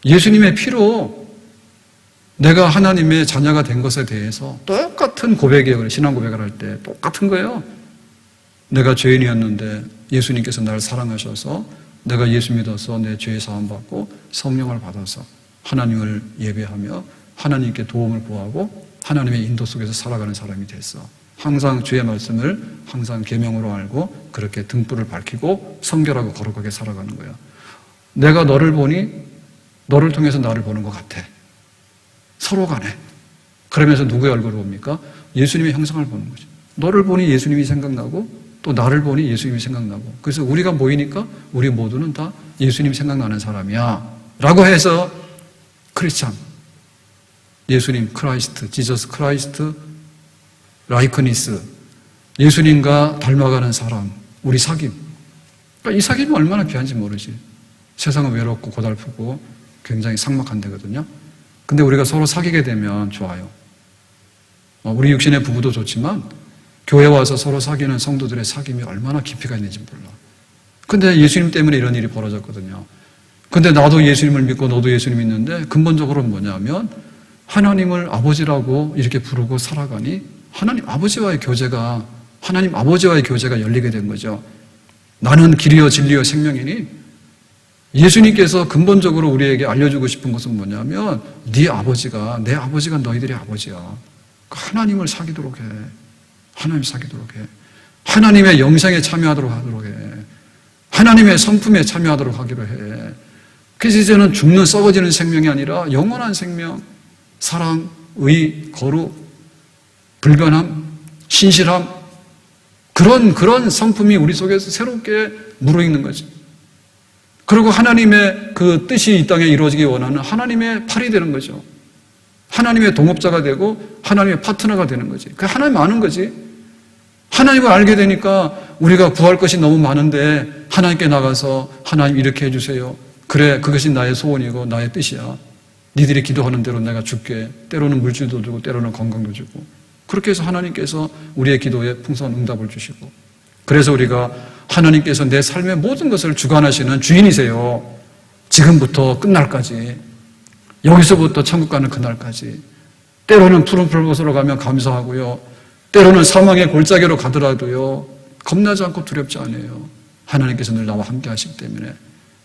예수님의 피로 내가 하나님의 자녀가 된 것에 대해서 똑같은 고백이에요. 신앙 고백을 할 때 똑같은 거예요. 내가 죄인이었는데 예수님께서 나를 사랑하셔서 내가 예수 믿어서 내 죄 사함 받고 성령을 받아서 하나님을 예배하며 하나님께 도움을 구하고 하나님의 인도 속에서 살아가는 사람이 됐어. 항상 주의 말씀을 항상 계명으로 알고 그렇게 등불을 밝히고 성결하고 거룩하게 살아가는 거야. 내가 너를 보니 너를 통해서 나를 보는 것 같아. 서로 간에. 그러면서 누구의 얼굴을 봅니까? 예수님의 형상을 보는 거죠. 너를 보니 예수님이 생각나고 또 나를 보니 예수님이 생각나고, 그래서 우리가 모이니까 우리 모두는 다 예수님 생각나는 사람이야 라고 해서 크리스찬, 예수님 크라이스트, 지저스 크라이스트 라이크니스, 예수님과 닮아가는 사람, 우리 사귐. 그러니까 이 사귐이 얼마나 귀한지 모르지. 세상은 외롭고 고달프고 굉장히 삭막한 데거든요. 근데 우리가 서로 사귀게 되면 좋아요. 우리 육신의 부부도 좋지만 교회 와서 서로 사귀는 성도들의 사귐이 얼마나 깊이가 있는지 몰라. 근데 예수님 때문에 이런 일이 벌어졌거든요. 근데 나도 예수님을 믿고 너도 예수님 믿는데 근본적으로는 뭐냐면 하나님을 아버지라고 이렇게 부르고 살아가니 하나님 아버지와의 교제가 열리게 된 거죠. 나는 길이요 진리요 생명이니 예수님께서 근본적으로 우리에게 알려주고 싶은 것은 뭐냐면 내 아버지가 너희들의 아버지야. 하나님을 사귀도록 해. 하나님 사귀도록 해. 하나님의 영생에 참여하도록 하도록 해. 하나님의 성품에 참여하도록 하기로 해. 그래서 이제는 죽는 썩어지는 생명이 아니라 영원한 생명, 사랑, 의, 거룩, 불변함, 신실함, 그런 성품이 우리 속에서 새롭게 무르익는 거지. 그리고 하나님의 그 뜻이 이 땅에 이루어지기 원하는 하나님의 팔이 되는 거죠. 하나님의 동업자가 되고 하나님의 파트너가 되는 거지. 그 하나님 아는 거지. 하나님을 알게 되니까 우리가 구할 것이 너무 많은데 하나님께 나가서 하나님 이렇게 해주세요. 그래, 그것이 나의 소원이고 나의 뜻이야. 니들이 기도하는 대로 내가 줄게. 때로는 물질도 주고 때로는 건강도 주고. 그렇게 해서 하나님께서 우리의 기도에 풍성한 응답을 주시고, 그래서 우리가 하나님께서 내 삶의 모든 것을 주관하시는 주인이세요. 지금부터 끝날까지, 여기서부터 천국 가는 그날까지. 때로는 푸른 풀곳으로 가면 감사하고요, 때로는 사망의 골짜기로 가더라도요 겁나지 않고 두렵지 않아요. 하나님께서 늘 나와 함께 하시기 때문에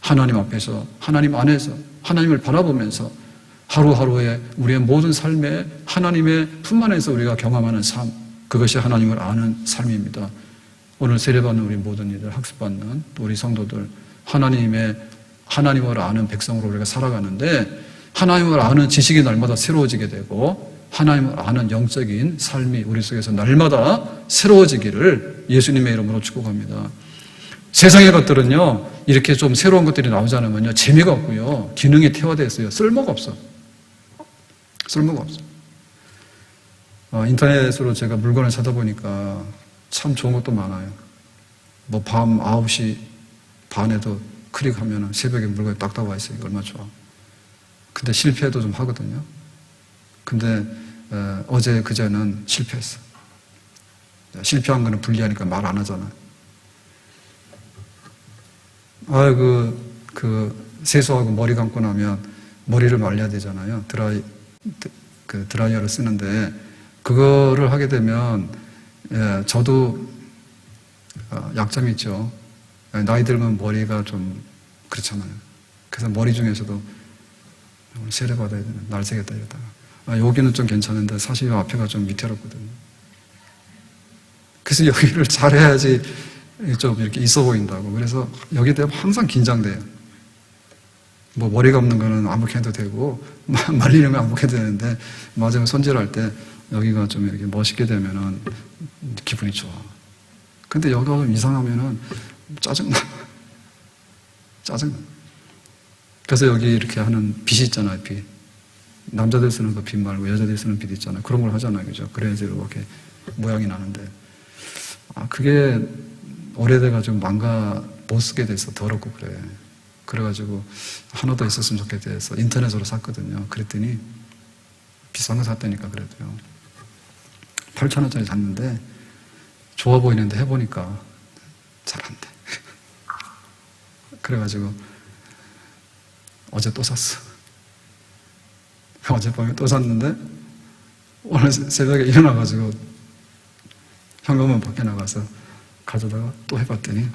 하나님 앞에서, 하나님 안에서, 하나님을 바라보면서 하루하루의 우리의 모든 삶에 하나님의 품 안에서 우리가 경험하는 삶, 그것이 하나님을 아는 삶입니다. 오늘 세례받는 우리 모든 이들, 학습받는 우리 성도들, 하나님을 아는 백성으로 우리가 살아가는데, 하나님을 아는 지식이 날마다 새로워지게 되고 하나님을 아는 영적인 삶이 우리 속에서 날마다 새로워지기를 예수님의 이름으로 축복합니다. 세상의 것들은요, 이렇게 좀 새로운 것들이 나오지 않으면요 재미가 없고요, 기능이 퇴화되어 있어요. 쓸모가 없어. 인터넷으로 제가 물건을 찾아보니까 참 좋은 것도 많아요. 뭐 밤 9시 반에도 클릭하면 새벽에 물건이 딱 나와 있어요. 이거 얼마나 좋아. 근데 실패도 좀 하거든요. 근데 어제 그제는 실패했어. 실패한 거는 불리하니까 말 안 하잖아. 세수하고 머리 감고 나면 머리를 말려야 되잖아요. 드라이어를 쓰는데, 그거를 하게 되면 저도 약점이 있죠. 나이 들면 머리가 좀 그렇잖아요. 그래서 머리 중에서도 세례 받아야 되나, 날 새겠다 이러다가 여기는 좀 괜찮은데 사실 이 앞에가 좀 위태롭거든요. 그래서 여기를 잘해야지 좀 이렇게 있어 보인다고. 그래서 여기에 대해 항상 긴장돼요. 뭐 머리 감는 거는 아무렇게 해도 되고 말리는 거 아무렇게 해도 되는데, 마지막에 손질할 때 여기가 좀 이렇게 멋있게 되면은 기분이 좋아. 근데 여기가 좀 이상하면은 짜증나. 그래서 여기 이렇게 하는 빗이 있잖아요, 빗. 남자들 쓰는 그 빗 말고 여자들 쓰는 빗 있잖아요. 그런 걸 하잖아요, 그죠? 그래야지 이렇게 모양이 나는데, 그게 오래돼가지고 못 쓰게 돼서 더럽고 그래. 그래가지고 하나 더 있었으면 좋겠다 해서 인터넷으로 샀거든요. 그랬더니 비싼 거 샀다니까. 그래도요 8,000원짜리 샀는데 좋아 보이는데 해보니까 잘 안 돼. 그래가지고 어제 또 샀어. 어젯밤에 또 샀는데 오늘 새벽에 일어나가지고 현관문 밖에 나가서 가져다가 또 해봤더니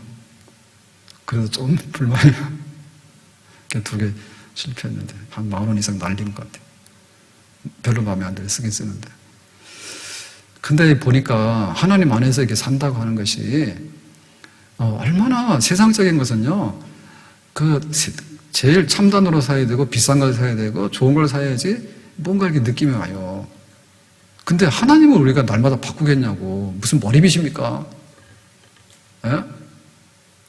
그래도 좀 불만이야. 2개 실패했는데 한 10,000원 이상 날린 것 같아요. 별로 마음에 안 들어요. 쓰긴 쓰는데. 근데 보니까 하나님 안에서 이렇게 산다고 하는 것이 얼마나 세상적인 것은요, 제일 참단으로 사야 되고 비싼 걸 사야 되고 좋은 걸 사야지 뭔가 이렇게 느낌이 와요. 근데 하나님을 우리가 날마다 바꾸겠냐고. 무슨 머리빗입니까? 예?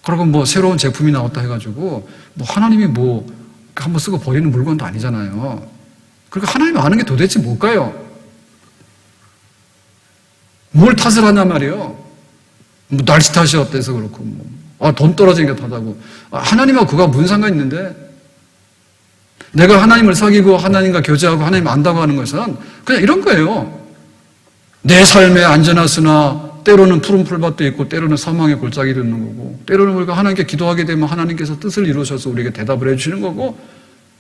그리고 뭐 새로운 제품이 나왔다 해가지고 뭐 하나님이 뭐 한번 쓰고 버리는 물건도 아니잖아요. 그러니까 하나님 아는 게 도대체 뭘까요? 뭘 탓을 하냐 말이에요. 뭐 날씨 탓이 어때서 그렇고 돈 떨어진 게 탓하고 하나님하고 그가 무슨 상관이 있는데, 내가 하나님을 사귀고 하나님과 교제하고 하나님 안다고 하는 것은 그냥 이런 거예요. 내 삶에 안전하으나 때로는 푸른 풀밭도 있고 때로는 사망의 골짜기도 있는 거고, 때로는 우리가 하나님께 기도하게 되면 하나님께서 뜻을 이루셔서 우리에게 대답을 해주시는 거고,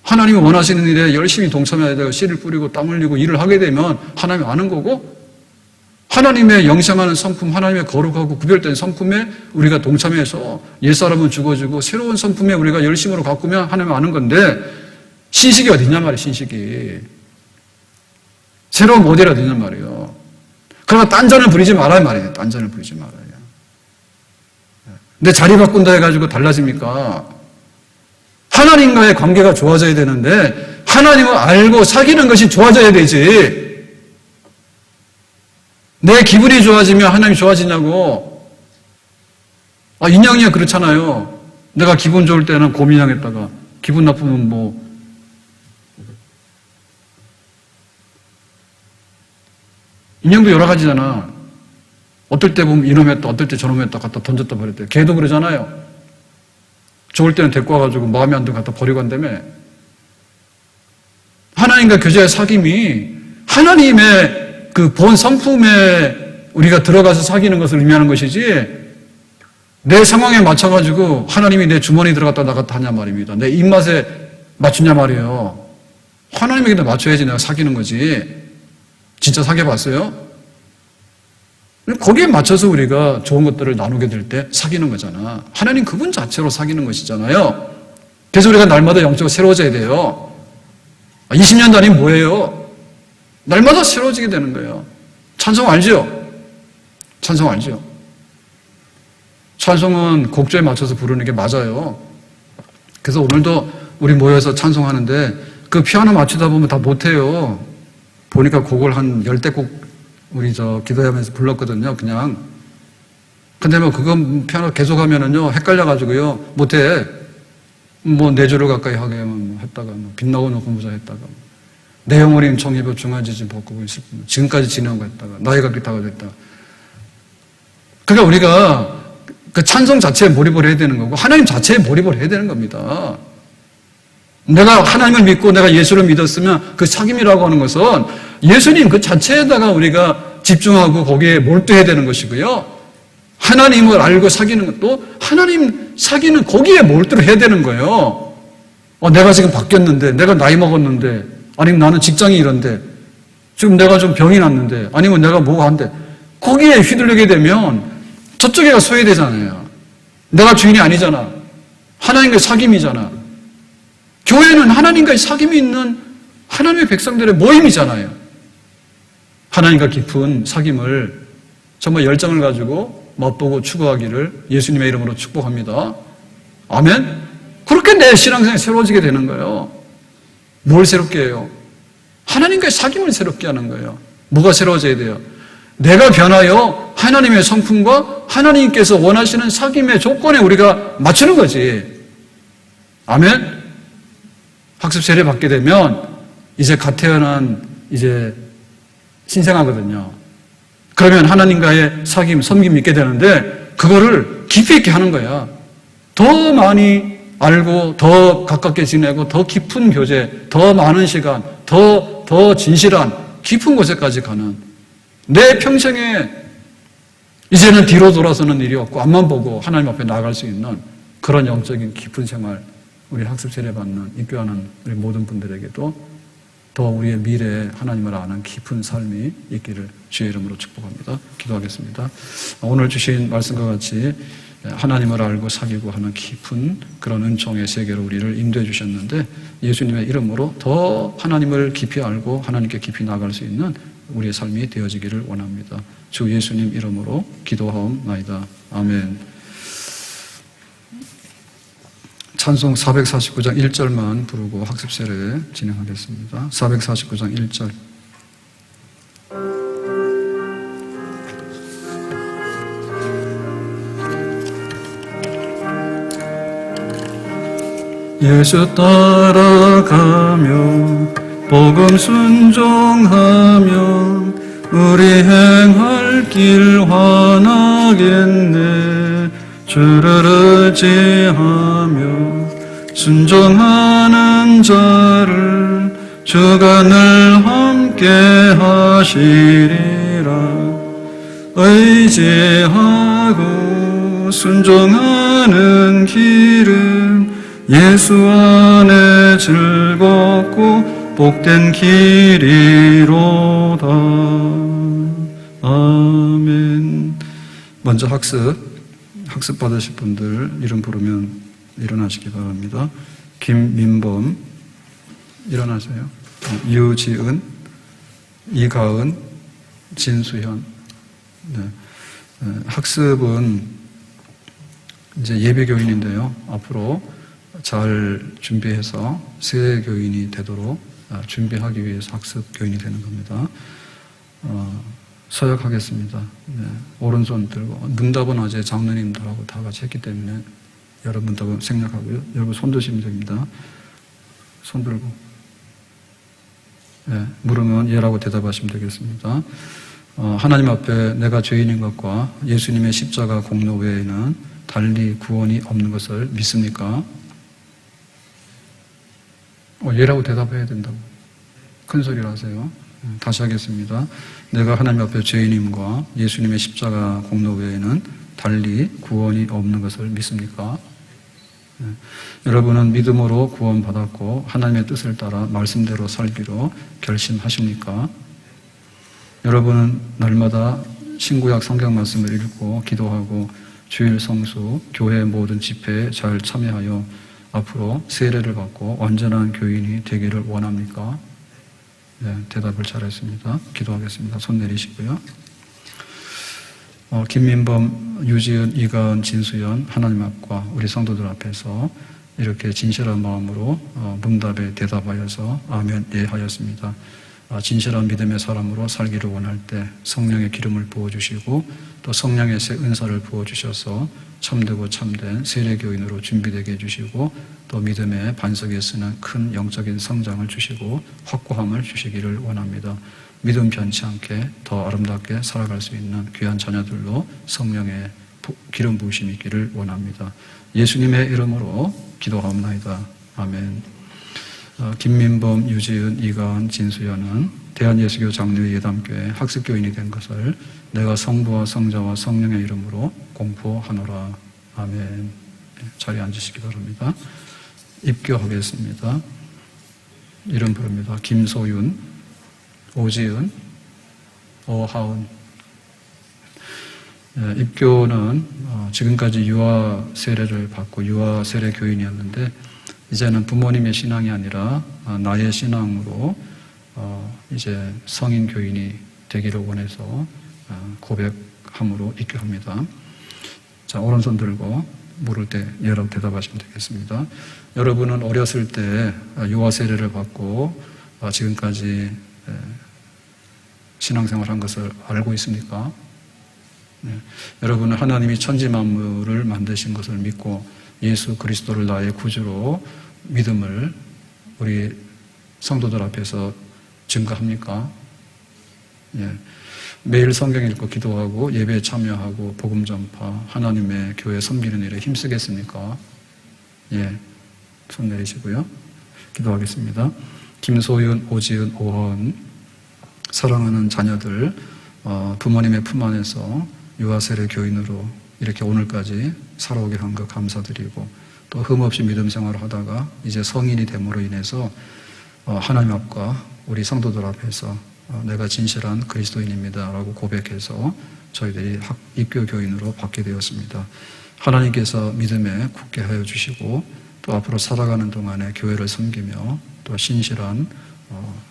하나님이 원하시는 일에 열심히 동참해야 되고 씨를 뿌리고 땀 흘리고 일을 하게 되면 하나님이 아는 거고, 하나님의 영생하는 성품, 하나님의 거룩하고 구별된 성품에 우리가 동참해서 옛사람은 죽어지고 새로운 성품에 우리가 열심으로 가꾸면 하나님이 아는 건데, 신식이 어디냐 말이에요. 신식이 새로운 모델이 어디냐 말이에요. 그러나 딴전을 부리지 말아야 말이에요. 딴전을 부리지 말아요. 내 자리 바꾼다 해가지고 달라집니까? 하나님과의 관계가 좋아져야 되는데 하나님을 알고 사귀는 것이 좋아져야 되지. 내 기분이 좋아지면 하나님이 좋아지냐고. 인형이 그렇잖아요. 내가 기분 좋을 때는 곰인형했다가 기분 나쁘면 뭐 인형도 여러 가지잖아. 어떨 때 보면 이놈했다, 어떨 때 저놈했다 갖다 던졌다 버렸다. 걔도 그러잖아요. 좋을 때는 데리고 와가지고 마음에 안 들고 갖다 버리고 한다며. 하나님과 교제의 사귐이 하나님의 그 본 성품에 우리가 들어가서 사귀는 것을 의미하는 것이지, 내 상황에 맞춰가지고 하나님이 내 주머니에 들어갔다 나갔다 하냐 말입니다. 내 입맛에 맞추냐 말이에요. 하나님에게 맞춰야지 내가 사귀는 거지. 진짜 사귀어봤어요? 거기에 맞춰서 우리가 좋은 것들을 나누게 될 때 사귀는 거잖아. 하나님 그분 자체로 사귀는 것이잖아요. 그래서 우리가 날마다 영적으로 새로워져야 돼요. 20년 단위 뭐예요? 날마다 새로워지게 되는 거예요. 찬송 알죠? 찬송 알죠? 찬송은 곡조에 맞춰서 부르는 게 맞아요. 그래서 오늘도 우리 모여서 찬송하는데 그 피아노 맞추다 보면 다 못해요. 보니까 곡을 한 10대곡 우리 기도하면서 불렀거든요, 그냥. 근데 뭐 그거 피아노 계속 하면은요, 헷갈려가지고요, 못해. 뭐 4주를 가까이 하게 했다가, 빛나고 놓고 무자 했다가, 내 영혼임 청해보 중화지지 벗고 있을 뿐. 지금까지 지내온 거 했다가, 나이가 그렇다고 됐다가. 그러니까 우리가 그 찬송 자체에 몰입을 해야 되는 거고, 하나님 자체에 몰입을 해야 되는 겁니다. 내가 하나님을 믿고 내가 예수를 믿었으면 그 사귐이라고 하는 것은 예수님 그 자체에다가 우리가 집중하고 거기에 몰두해야 되는 것이고요. 하나님을 알고 사귀는 것도 하나님 사귀는 거기에 몰두를 해야 되는 거예요. 내가 지금 바뀌었는데, 내가 나이 먹었는데, 아니면 나는 직장이 이런데, 지금 내가 좀 병이 났는데, 아니면 내가 뭐가 한데, 거기에 휘둘리게 되면 저쪽에가 소외되잖아요. 내가 주인이 아니잖아. 하나님과의 사귐이잖아. 교회는 하나님과의 사귐이 있는 하나님의 백성들의 모임이잖아요. 하나님과 깊은 사귐을 정말 열정을 가지고 맛보고 추구하기를 예수님의 이름으로 축복합니다. 아멘? 그렇게 내 신앙생활이 새로워지게 되는 거예요. 뭘 새롭게 해요? 하나님과의 사귐을 새롭게 하는 거예요. 뭐가 새로워져야 돼요? 내가 변하여 하나님의 성품과 하나님께서 원하시는 사귐의 조건에 우리가 맞추는 거지. 아멘? 학습 세례 받게 되면 이제 갓 태어난 이제 신생아거든요. 그러면 하나님과의 사귐, 섬김 있게 되는데 그거를 깊이 있게 하는 거야. 더 많이 알고 더 가깝게 지내고 더 깊은 교제, 더 많은 시간, 더 진실한 깊은 곳에까지 가는, 내 평생에 이제는 뒤로 돌아서는 일이 없고 앞만 보고 하나님 앞에 나아갈 수 있는 그런 영적인 깊은 생활, 우리 학습 세례 받는, 입교하는 우리 모든 분들에게도 더 우리의 미래에 하나님을 아는 깊은 삶이 있기를 주의 이름으로 축복합니다. 기도하겠습니다. 오늘 주신 말씀과 같이 하나님을 알고 사귀고 하는 깊은 그런 은총의 세계로 우리를 인도해 주셨는데 예수님의 이름으로 더 하나님을 깊이 알고 하나님께 깊이 나아갈 수 있는 우리의 삶이 되어지기를 원합니다. 주 예수님 이름으로 기도하옵나이다. 아멘. 찬송 449장 1절만 부르고 학습 세례 진행하겠습니다. 449장 1절. 예수 따라가며 복음 순종하며 우리 행할 길 환하겠네. 주를 의지하며 순종하는 자를 주가 늘 함께 하시리라. 의지하고 순종하는 길은 예수 안에 즐겁고 복된 길이로다. 아멘. 먼저 학습 받으실 분들 이름 부르면 일어나시기 바랍니다. 김민범 일어나세요. 유지은, 이가은, 진수현. 네. 학습은 이제 예배교인인데요. 앞으로 잘 준비해서 새 교인이 되도록 준비하기 위해서 학습 교인이 되는 겁니다. 서약하겠습니다. 네, 오른손 들고 문답은 어제 장로님들하고 다 같이 했기 때문에 여러분 문답은 생략하고요. 여러분 손 드시면 됩니다. 손 들고 네, 물으면 예라고 대답하시면 되겠습니다. 하나님 앞에 내가 죄인인 것과 예수님의 십자가 공로 외에는 달리 구원이 없는 것을 믿습니까? 예라고 대답해야 된다고. 큰 소리로 하세요. 다시 하겠습니다. 내가 하나님 앞에 죄인임과 예수님의 십자가 공로 외에는 달리 구원이 없는 것을 믿습니까? 네. 여러분은 믿음으로 구원받았고 하나님의 뜻을 따라 말씀대로 살기로 결심하십니까? 여러분은 날마다 신구약 성경 말씀을 읽고 기도하고 주일 성수, 교회 모든 집회에 잘 참여하여 앞으로 세례를 받고 완전한 교인이 되기를 원합니까? 네, 대답을 잘했습니다. 기도하겠습니다. 손 내리시고요. 김민범, 유지은, 이가은, 진수연 하나님 앞과 우리 성도들 앞에서 이렇게 진실한 마음으로 문답에 대답하여서 아멘 예 하였습니다. 진실한 믿음의 사람으로 살기를 원할 때 성령의 기름을 부어주시고 또 성령의 새 은사를 부어주셔서 참되고 참된 세례교인으로 준비되게 해주시고 또 믿음의 반석에 쓰는 큰 영적인 성장을 주시고 확고함을 주시기를 원합니다. 믿음 변치 않게 더 아름답게 살아갈 수 있는 귀한 자녀들로 성령의 기름 부으심이 있기를 원합니다. 예수님의 이름으로 기도하옵나이다. 아멘. 김민범, 유지은, 이가은, 진수연은 대한예수교 장로회 예담교회 학습교인이 된 것을 내가 성부와 성자와 성령의 이름으로 공포하노라. 아멘. 자리에 앉으시기 바랍니다. 입교하겠습니다. 이름 부릅니다. 김소윤, 오지은, 오하은. 입교는 지금까지 유아 세례를 받고 유아 세례 교인이었는데 이제는 부모님의 신앙이 아니라 나의 신앙으로 이제 성인 교인이 되기를 원해서 고백함으로 입교합니다. 자, 오른손 들고 물을 때 예라고 대답하시면 되겠습니다. 여러분은 어렸을 때 유아 세례를 받고 지금까지 신앙생활 한 것을 알고 있습니까? 네. 여러분은 하나님이 천지 만물을 만드신 것을 믿고 예수 그리스도를 나의 구주로 믿음을 우리 성도들 앞에서 증거합니까? 예. 매일 성경 읽고 기도하고 예배에 참여하고 복음 전파, 하나님의 교회 섬기는 일에 힘쓰겠습니까? 예. 손 내리시고요. 기도하겠습니다. 김소윤, 오지은, 오헌 사랑하는 자녀들 부모님의 품 안에서 유아세례 교인으로 이렇게 오늘까지 살아오게 한 것 감사드리고 또 흠없이 믿음 생활을 하다가 이제 성인이 됨으로 인해서 하나님 앞과 우리 성도들 앞에서 내가 진실한 그리스도인입니다 라고 고백해서 저희들이 입교 교인으로 받게 되었습니다. 하나님께서 믿음에 굳게 하여 주시고 또 앞으로 살아가는 동안에 교회를 섬기며 또 신실한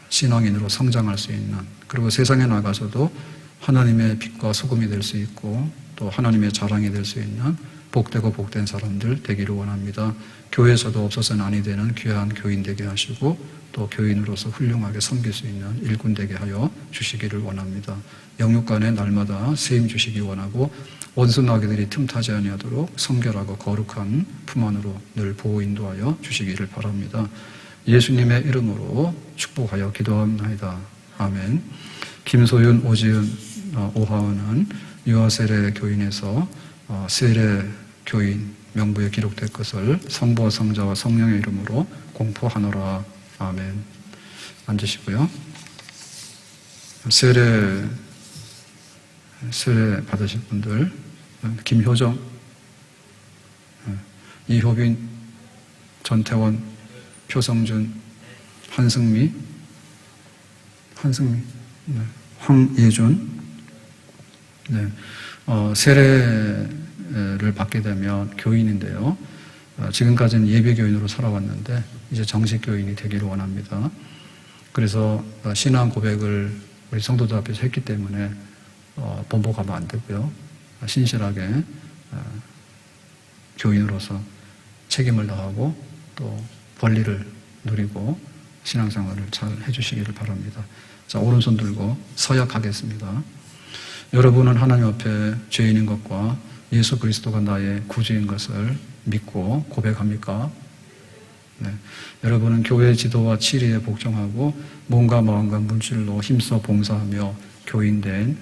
신앙인으로 성장할 수 있는, 그리고 세상에 나가서도 하나님의 빛과 소금이 될 수 있고 또 하나님의 자랑이 될 수 있는 복되고 복된 사람들 되기를 원합니다. 교회에서도 없어서는 아니 되는 귀한 교인 되게 하시고 또 교인으로서 훌륭하게 섬길 수 있는 일꾼 되게 하여 주시기를 원합니다. 영육간에 날마다 세임 주시기 원하고 원수 마귀들이 틈타지 아니하도록 성결하고 거룩한 품 안으로 늘 보호 인도하여 주시기를 바랍니다. 예수님의 이름으로 축복하여 기도합니다. 아멘. 김소윤, 오지은, 오하은은 유아세례 교인에서 세례 교인 명부에 기록될 것을 성부와 성자와 성령의 이름으로 공포하노라. 아멘. 앉으시고요. 세례 받으실 분들, 김효정, 이효빈, 전태원, 표성준, 한승미, 네, 황예준, 네, 세례를 받게 되면 교인인데요. 지금까지는 예비교인으로 살아왔는데 이제 정식 교인이 되기를 원합니다. 그래서 신앙 고백을 우리 성도들 앞에서 했기 때문에 번복하면 안 되고요. 신실하게 교인으로서 책임을 다하고 또 권리를 누리고 신앙생활을 잘 해주시기를 바랍니다. 자, 오른손 들고 서약하겠습니다. 여러분은 하나님 앞에 죄인인 것과 예수 그리스도가 나의 구주인 것을 믿고 고백합니까? 네. 여러분은 교회 지도와 치리에 복종하고 몸과 마음과 물질로 힘써 봉사하며 교인된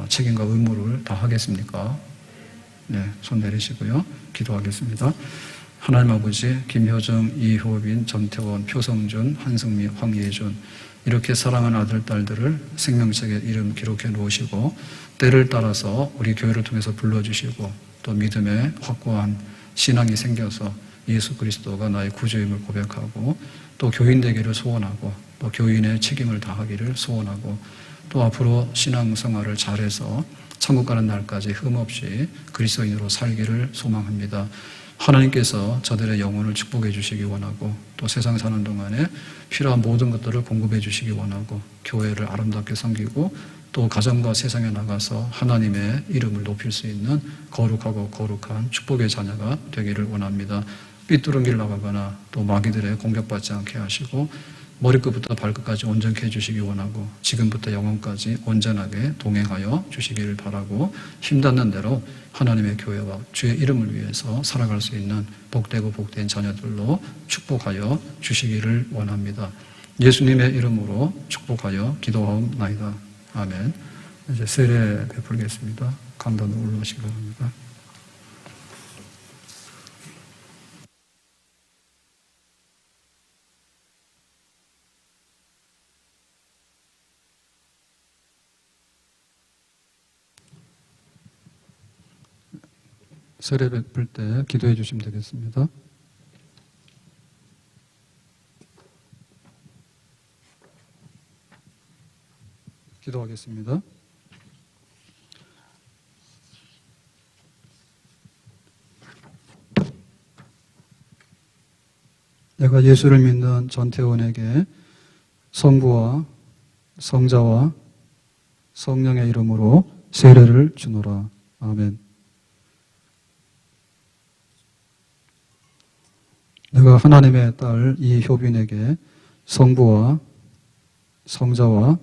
책임과 의무를 다하겠습니까? 네, 손 내리시고요. 기도하겠습니다. 하나님 아버지, 김효정, 이효빈, 전태원, 표성준, 한승미, 황예준, 이렇게 사랑하는 아들, 딸들을 생명책에 이름 기록해 놓으시고 때를 따라서 우리 교회를 통해서 불러주시고 또 믿음의 확고한 신앙이 생겨서 예수 그리스도가 나의 구주임을 고백하고 또 교인 되기를 소원하고 또 교인의 책임을 다하기를 소원하고 또 앞으로 신앙생활을 잘해서 천국 가는 날까지 흠없이 그리스도인으로 살기를 소망합니다. 하나님께서 저들의 영혼을 축복해 주시기 원하고 또 세상 사는 동안에 필요한 모든 것들을 공급해 주시기 원하고 교회를 아름답게 섬기고 또 가정과 세상에 나가서 하나님의 이름을 높일 수 있는 거룩하고 거룩한 축복의 자녀가 되기를 원합니다. 삐뚤은 나가거나 또 마귀들의 공격받지 않게 하시고 머리끝부터 발끝까지 온전케 해주시기 원하고 지금부터 영원까지 온전하게 동행하여 주시기를 바라고 힘닿는 대로 하나님의 교회와 주의 이름을 위해서 살아갈 수 있는 복되고 복된 자녀들로 축복하여 주시기를 원합니다. 예수님의 이름으로 축복하여 기도하옵나이다. 아멘. 이제 세례 베풀겠습니다. 강단으로 올라오시기 바랍니다. 세례 베풀 때 기도해 주시면 되겠습니다. 기도하겠습니다. 내가 예수를 믿는 전태원에게 성부와 성자와 성령의 이름으로 세례를 주노라. 아멘. 내가 하나님의 딸 이효빈에게 성부와 성자와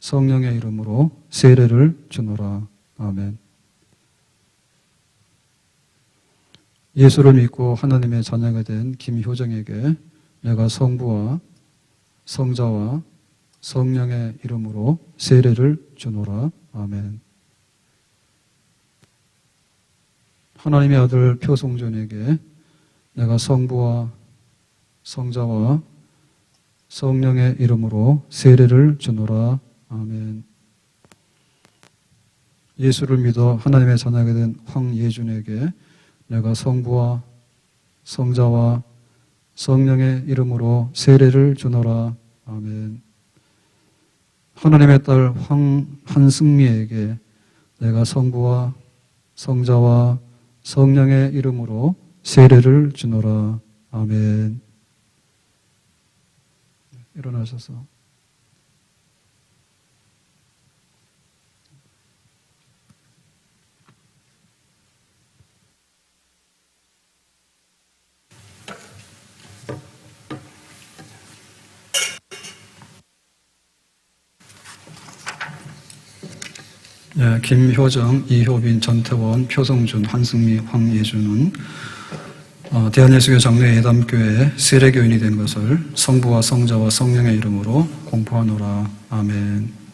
성령의 이름으로 세례를 주노라. 아멘. 예수를 믿고 하나님의 자녀가 된 김효정에게 내가 성부와 성자와 성령의 이름으로 세례를 주노라. 아멘. 하나님의 아들 표성준에게 내가 성부와 성자와 성령의 이름으로 세례를 주노라. 아멘. 예수를 믿어 하나님의 자녀가 된 황예준에게 내가 성부와 성자와 성령의 이름으로 세례를 주노라. 아멘. 하나님의 딸 한승미에게 내가 성부와 성자와 성령의 이름으로 세례를 주노라. 아멘. 일어나셔서 김효정, 이효빈, 전태원, 표성준, 한승미, 황예준은 대한예수교 장로예담교회 세례교인이 된 것을 성부와 성자와 성령의 이름으로 공포하노라. 아멘.